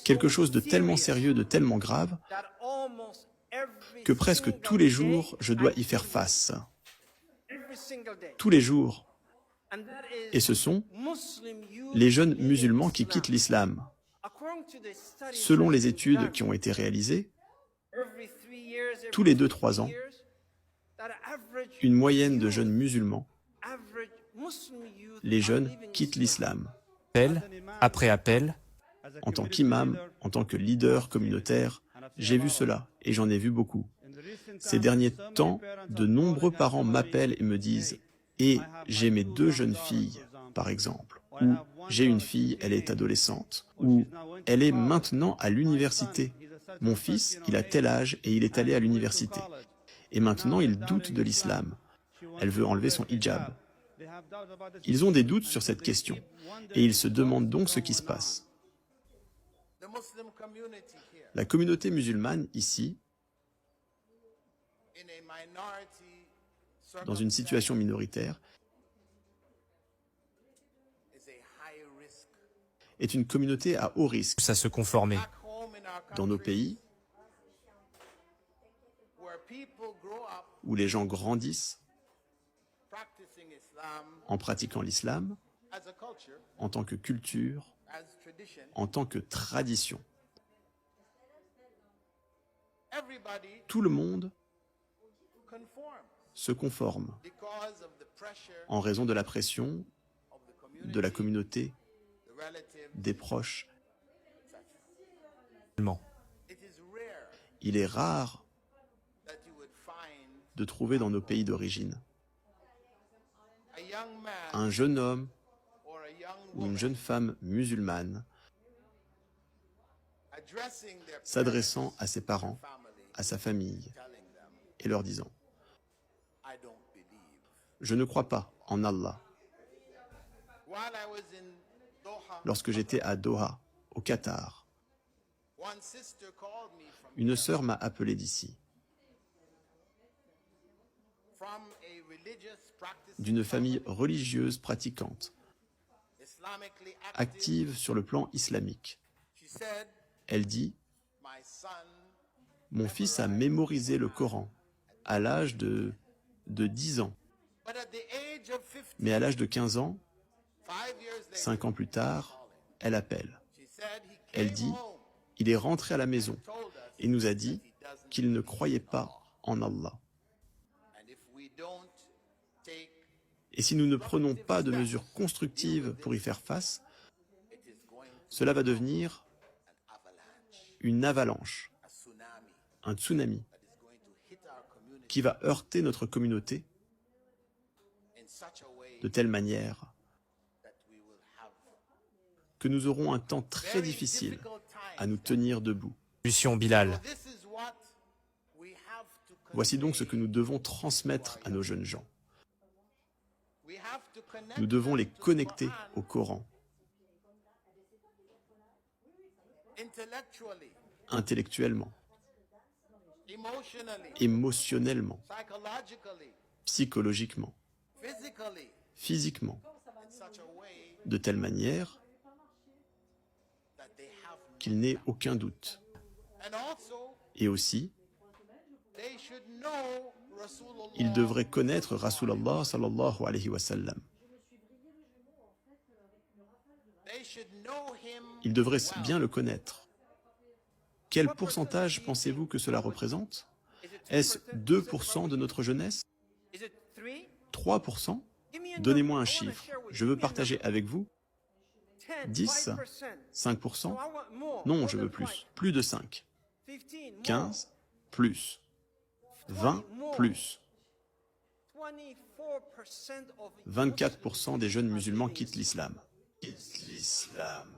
Quelque chose de tellement sérieux, de tellement grave, que presque tous les jours, je dois y faire face. Tous les jours. Et ce sont les jeunes musulmans qui quittent l'islam. Selon les études qui ont été réalisées, tous les 2-3 ans, une moyenne de jeunes musulmans, les jeunes quittent l'islam. Appel après appel. En tant qu'imam, en tant que leader communautaire, j'ai vu cela et j'en ai vu beaucoup. Ces derniers temps, de nombreux parents m'appellent et me disent « Et j'ai mes 2 jeunes filles, par exemple, ou j'ai une fille, elle est adolescente, ou elle est maintenant à l'université. Mon fils, il a tel âge et il est allé à l'université. Et maintenant, il doute de l'islam. Elle veut enlever son hijab. » Ils ont des doutes sur cette question et ils se demandent donc ce qui se passe. La communauté musulmane ici, dans une situation minoritaire, est une communauté à haut risque. À se conformer. Dans nos pays, où les gens grandissent en pratiquant l'islam, en tant que culture, en tant que tradition. Tout le monde se conforme en raison de la pression de la communauté, des proches. Il est rare de trouver dans nos pays d'origine un jeune homme ou une jeune femme musulmane s'adressant à ses parents, à sa famille, et leur disant « Je ne crois pas en Allah ». Lorsque j'étais à Doha, au Qatar, une sœur m'a appelé d'ici, d'une famille religieuse pratiquante, active sur le plan islamique. Elle dit « Mon fils a mémorisé le Coran à l'âge de 10 ans. Mais à l'âge de 15 ans, 5 ans plus tard, elle appelle. Elle dit « Il est rentré à la maison et nous a dit qu'il ne croyait pas en Allah. Et si nous ne prenons pas de mesures constructives pour y faire face, cela va devenir une avalanche, un tsunami, qui va heurter notre communauté de telle manière que nous aurons un temps très difficile à nous tenir debout. » Bilal. Voici donc ce que nous devons transmettre à nos jeunes gens. Nous devons les connecter au Coran, intellectuellement, émotionnellement, psychologiquement, physiquement, de telle manière qu'il n'ait aucun doute. Et aussi, ils devraient connaître Rasulallah sallallahu alayhi wa sallam. Ils devraient bien le connaître. Quel pourcentage pensez-vous que cela représente? Est-ce 2% de notre jeunesse? 3%? Donnez-moi un chiffre. Je veux partager avec vous. 10? 5%? Non, je veux plus. Plus de 5. 15? Plus. 20? Plus. 24% des jeunes musulmans quittent l'islam. Quittent l'islam.